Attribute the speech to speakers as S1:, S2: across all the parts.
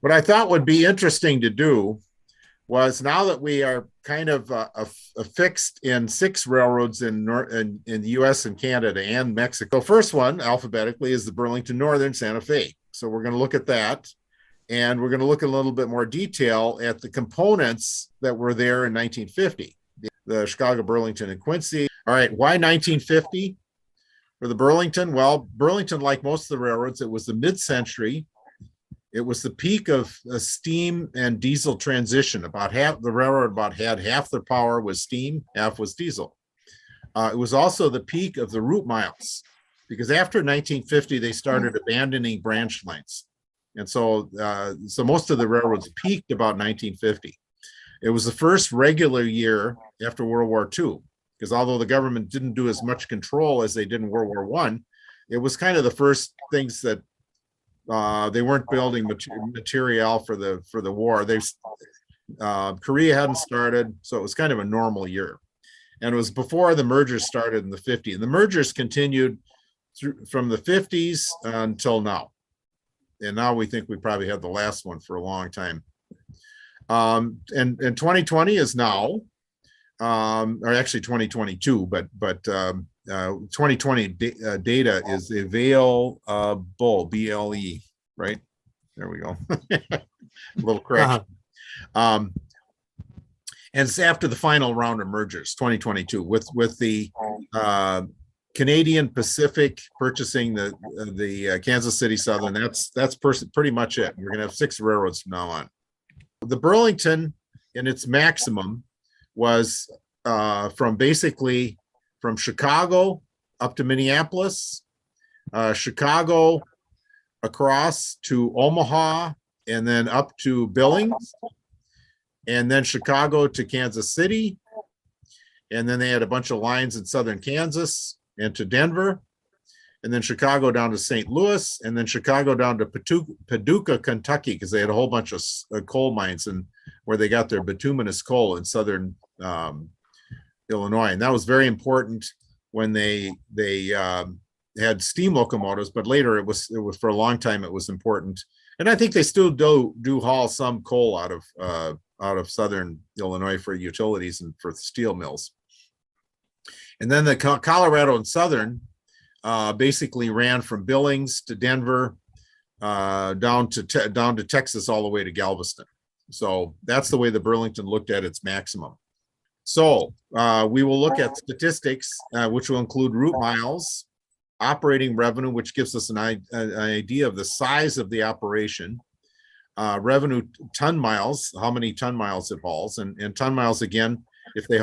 S1: What I thought would be interesting to do was, now that we are kind of affixed in six railroads in the US and Canada and Mexico. First one alphabetically is the Burlington Northern Santa Fe. So we're going to look at that. And we're going to look at a little bit more detail at the components that were there in 1950. The Chicago Burlington and Quincy. All right, why 1950 for the Burlington? Well, Burlington, like most of the railroads, it was the mid-century. It was the peak of steam and diesel transition. About half the railroad had half their power was steam, half was diesel. It was also the peak of the route miles, because after 1950 they started abandoning branch lines, and so most of the railroads peaked about 1950. It was the first regular year after World War II, because although the government didn't do as much control as they did in World War I, it was kind of the first things that they weren't building material for the war. Korea hadn't started, so it was kind of a normal year. And it was before the mergers started in the 50s. And the mergers continued from the 50s until now. And now we think we probably had the last one for a long time. And 2020 is now, or actually 2022, but 2020 data is available, BLE, right? There we go. A little correction. And it's after the final round of mergers, 2022, with the Canadian Pacific purchasing the Kansas City Southern. That's pretty much it. We're going to have 6 railroads from now on. The Burlington, in its maximum, was from Chicago up to Minneapolis, Chicago across to Omaha, and then up to Billings, and then Chicago to Kansas City. And then they had a bunch of lines in southern Kansas and to Denver, and then Chicago down to St. Louis, and then Chicago down to Paducah, Kentucky, because they had a whole bunch of coal mines and where they got their bituminous coal in southern Illinois. And that was very important when they had steam locomotives, but later it was for a long time it was important. And I think they still do haul some coal out of southern Illinois for utilities and for steel mills. And then the Colorado and Southern basically ran from Billings to Denver, down to Texas, all the way to Galveston. So that's the way the Burlington looked at its maximum. So we will look at statistics, which will include route miles, operating revenue, which gives us an idea of the size of the operation, revenue ton miles, how many ton miles it hauls, and ton miles, again, if you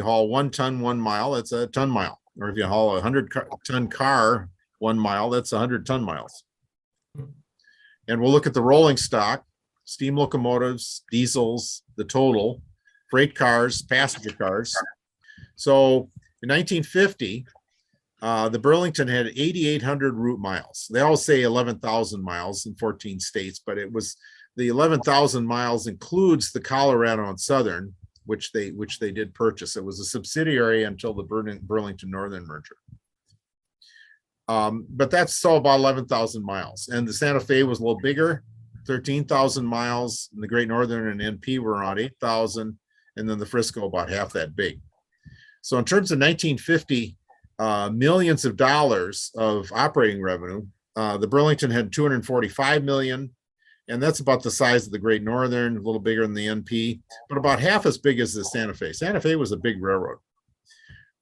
S1: haul 1 ton 1 mile, that's a ton mile. Or if you haul a 100-ton car 1 mile, that's 100 ton miles. And we'll look at the rolling stock, steam locomotives, diesels, the total, freight cars, passenger cars. So in 1950, the Burlington had 8,800 route miles. They all say 11,000 miles in 14 states, but it was the 11,000 miles includes the Colorado and Southern, which they did purchase. It was a subsidiary until the Burlington Northern merger. But that's still about 11,000 miles. And the Santa Fe was a little bigger, 13,000 miles. And the Great Northern and NP were around 8,000. And then the Frisco about half that big. So in terms of 1950, millions of dollars of operating revenue, the Burlington had 245 million. And that's about the size of the Great Northern, a little bigger than the NP, but about half as big as the Santa Fe. Santa Fe was a big railroad.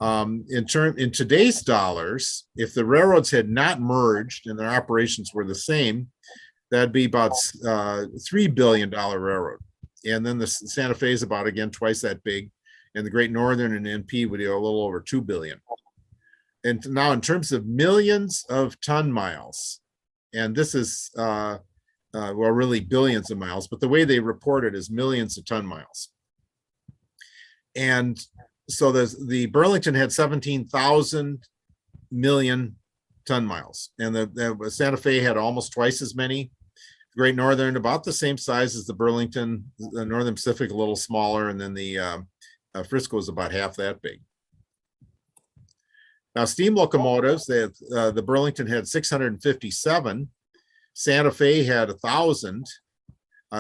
S1: In today's dollars, if the railroads had not merged and their operations were the same, that'd be about $3 billion railroad. And then the Santa Fe is about, again, twice that big. And the Great Northern and NP would be a little over 2 billion. And now in terms of millions of ton miles, and this is, well, really billions of miles, but the way they report it is millions of ton miles. And so the Burlington had 17,000 million ton miles, and the Santa Fe had almost twice as many. Great Northern about the same size as the Burlington, the Northern Pacific a little smaller, and then the Frisco is about half that big. Now, steam locomotives, the Burlington had 657. Santa Fe had 1,000,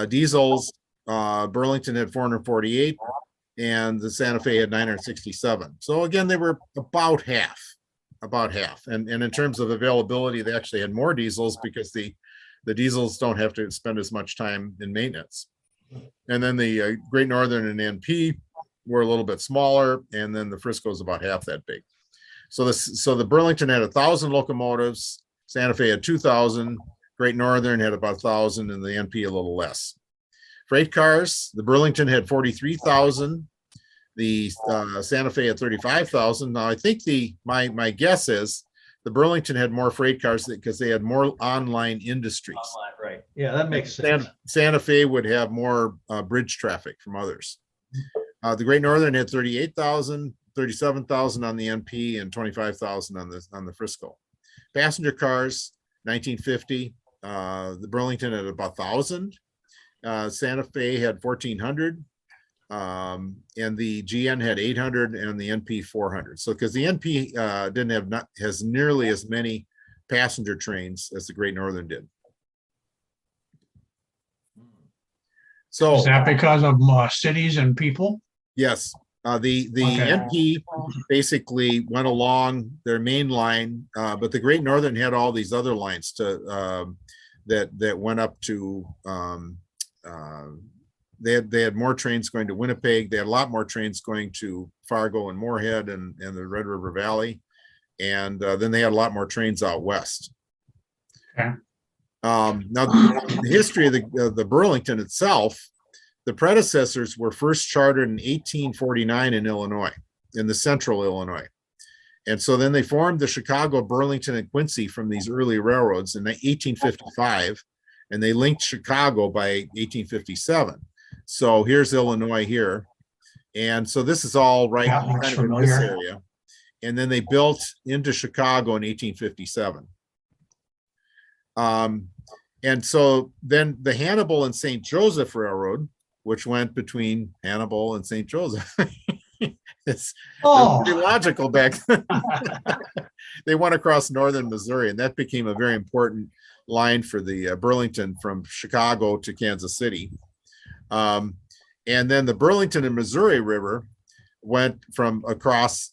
S1: Diesels, Burlington had 448 and the Santa Fe had 967. So again, they were about half. And in terms of availability, they actually had more diesels because the diesels don't have to spend as much time in maintenance. And then the Great Northern and NP were a little bit smaller, and then the Frisco is about half that big. So the Burlington had 1,000 locomotives, Santa Fe had 2,000, Great Northern had about 1,000, and the NP a little less. Freight cars, the Burlington had 43,000, the Santa Fe had 35,000. Now I think my guess is the Burlington had more freight cars because they had more online industries.
S2: Right. Yeah, that makes sense.
S1: Santa Fe would have more bridge traffic from others. The Great Northern had 38,000, 37,000 on the NP, and 25,000 on the Frisco. Passenger cars, 1950. The Burlington had about 1,000. Santa Fe had 1,400. And the GN had 800 and the NP 400. So because the NP has nearly as many passenger trains as the Great Northern did. So
S3: is that because of cities and people?
S1: Yes, the NP basically went along their main line, but the Great Northern had all these other lines that went up to. They had more trains going to Winnipeg. They had a lot more trains going to Fargo and Moorhead and the Red River Valley, and then they had a lot more trains out west.
S3: Okay.
S1: Now, the history of the Burlington itself, the predecessors were first chartered in 1849 in Illinois, in the central Illinois. And so then they formed the Chicago, Burlington, and Quincy from these early railroads in 1855, and they linked Chicago by 1857. So here's Illinois here. And so this is all right kind of in this area. And then they built into Chicago in 1857. And so then the Hannibal and St. Joseph Railroad, which went between Hannibal and St. Joseph. It's pretty logical back then. They went across northern Missouri, and that became a very important line for the Burlington from Chicago to Kansas City. And then the Burlington and Missouri River went across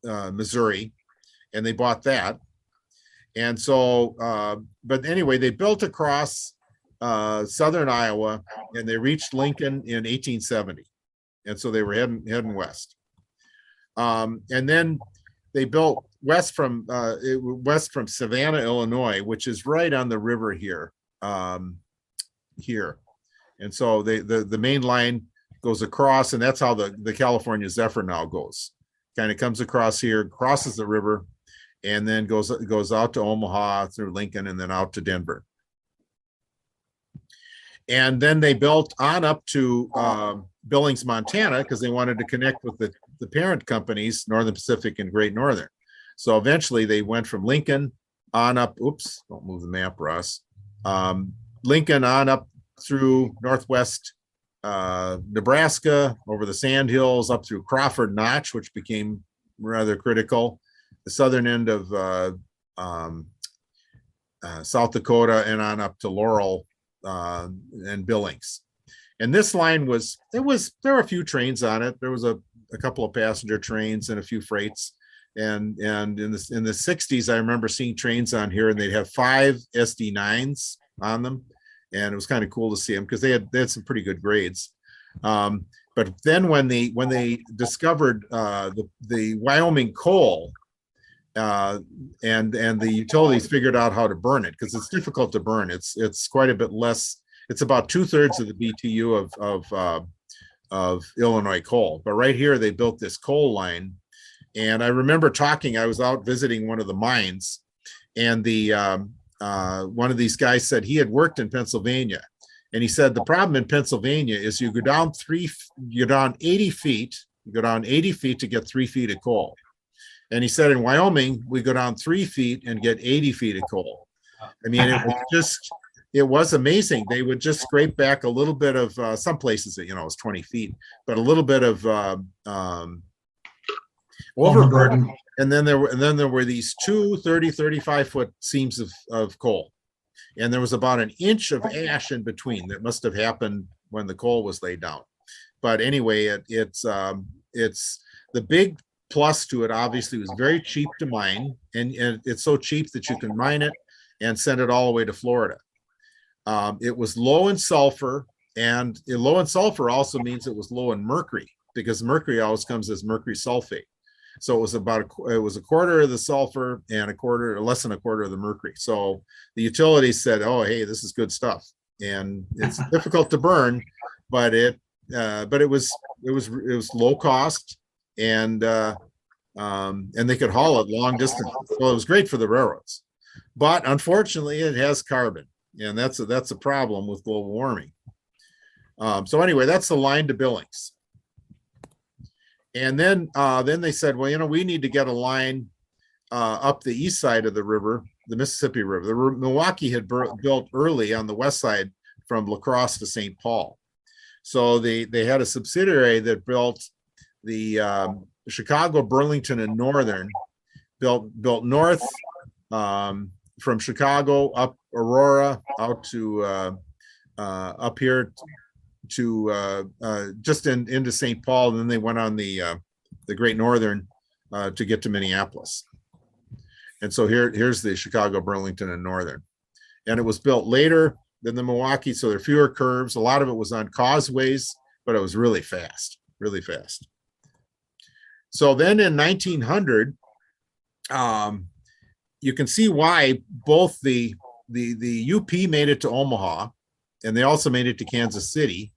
S1: Missouri, and they bought that. And so, but anyway, they built across southern Iowa, and they reached Lincoln in 1870. And so they were heading west. And then they built west from Savannah, Illinois, which is right on the river here. And so the main line goes across, and that's how the California Zephyr now goes. Kind of comes across here, crosses the river, and then goes out to Omaha through Lincoln and then out to Denver. And then they built on up to Billings, Montana, because they wanted to connect with the parent companies, Northern Pacific and Great Northern. So eventually they went from Lincoln on up, oops, don't move the map, Ross. Lincoln on up through northwest Nebraska, over the Sandhills, up through Crawford Notch, which became rather critical. The southern end of South Dakota, and on up to Laurel and Billings. And this line there were a few trains on it. There was a couple of passenger trains and a few freights. And in the 60s, I remember seeing trains on here, and they'd have 5 SD9s on them. And it was kind of cool to see them because they had some pretty good grades. But then when they discovered the Wyoming coal, and the utilities figured out how to burn it, because it's difficult to burn. It's quite a bit less. It's about 2/3 of the BTU of Illinois coal. But right here, they built this coal line. And I remember I was out visiting one of the mines, and one of these guys said he had worked in Pennsylvania. And he said, the problem in Pennsylvania is you go down 80 feet, to get 3 feet of coal. And he said, in Wyoming, we go down 3 feet and get 80 feet of coal. I mean, it was amazing. They would just scrape back a little bit of some places that, it was 20 feet, but a little bit of overburden. And then there were these 2 30, 35 foot seams of coal. And there was about an inch of ash in between that must have happened when the coal was laid down. But anyway, it's the big plus to it. Obviously, was very cheap to mine, and it's so cheap that you can mine it and send it all the way to Florida. It was low in sulfur, and low in sulfur also means it was low in mercury, because mercury always comes as mercury sulfate. So it was a quarter of the sulfur and less than a quarter of the mercury. So the utilities said, "Oh, hey, this is good stuff," and it's difficult to burn, but it was low cost, and they could haul it long distance. So it was great for the railroads. But unfortunately, it has carbon, and that's a problem with global warming. So anyway, that's the line to Billings. And then they said, well, we need to get a line up the east side of the river, the Mississippi River. The Milwaukee had built early on the west side from La Crosse to St. Paul. So they had a subsidiary that built the Chicago, Burlington, and Northern, built north from Chicago up Aurora out to up here to just into St. Paul, and then they went on the Great Northern to get to Minneapolis. And so here's the Chicago, Burlington, and Northern. And it was built later than the Milwaukee, so there are fewer curves. A lot of it was on causeways, but it was really fast, really fast. So then in 1900, you can see why both the UP made it to Omaha, and they also made it to Kansas City,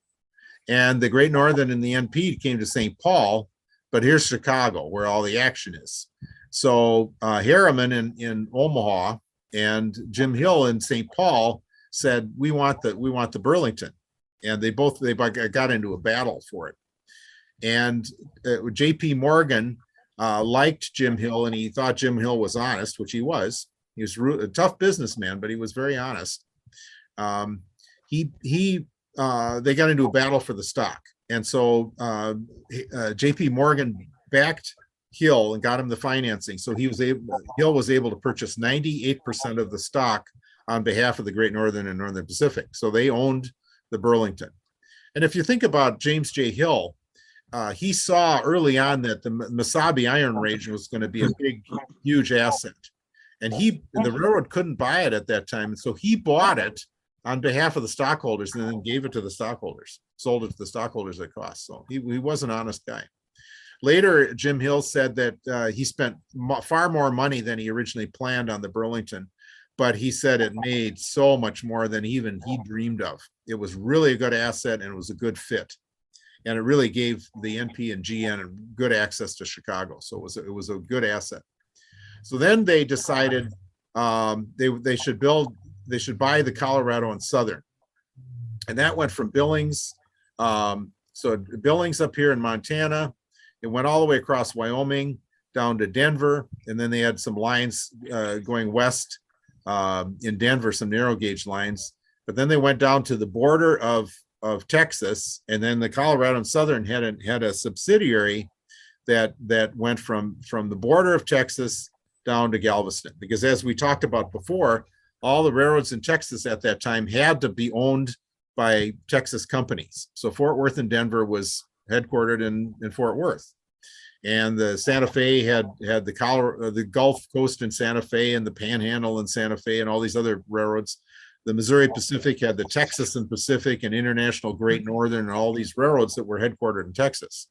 S1: and the Great Northern and the NP came to St. Paul, but here's Chicago, where all the action is. So Harriman in Omaha and Jim Hill in St. Paul said, we want the Burlington, and they got into a battle for it. And J.P. Morgan liked Jim Hill, and he thought Jim Hill was honest, which he was. He was a tough businessman, but he was very honest. They got into a battle for the stock, and so J.P. Morgan backed Hill and got him the financing. So Hill was able to purchase 98% of the stock on behalf of the Great Northern and Northern Pacific. So they owned the Burlington. And if you think about James J. Hill, he saw early on that the Mesabi Iron Range was going to be a big, huge asset, and the railroad couldn't buy it at that time, and so he bought it on behalf of the stockholders and then gave it to the stockholders, sold it to the stockholders at cost. So he was an honest guy. Later, Jim Hill said that he spent far more money than he originally planned on the Burlington, but he said it made so much more than even he dreamed of. It was really a good asset, and it was a good fit. And it really gave the NP and GN good access to Chicago. So it was a good asset. So then they decided they should buy the Colorado and Southern. And that went from Billings. So Billings up here in Montana, it went all the way across Wyoming down to Denver. And then they had some lines going west in Denver, some narrow gauge lines. But then they went down to the border of Texas, and then the Colorado and Southern had a subsidiary that went from the border of Texas down to Galveston, because as we talked about before, all the railroads in Texas at that time had to be owned by Texas companies. So Fort Worth and Denver was headquartered in Fort Worth, and the Santa Fe had the Gulf Coast in Santa Fe and the Panhandle in Santa Fe and all these other railroads. The Missouri Pacific had the Texas and Pacific and International Great Northern and all these railroads that were headquartered in Texas.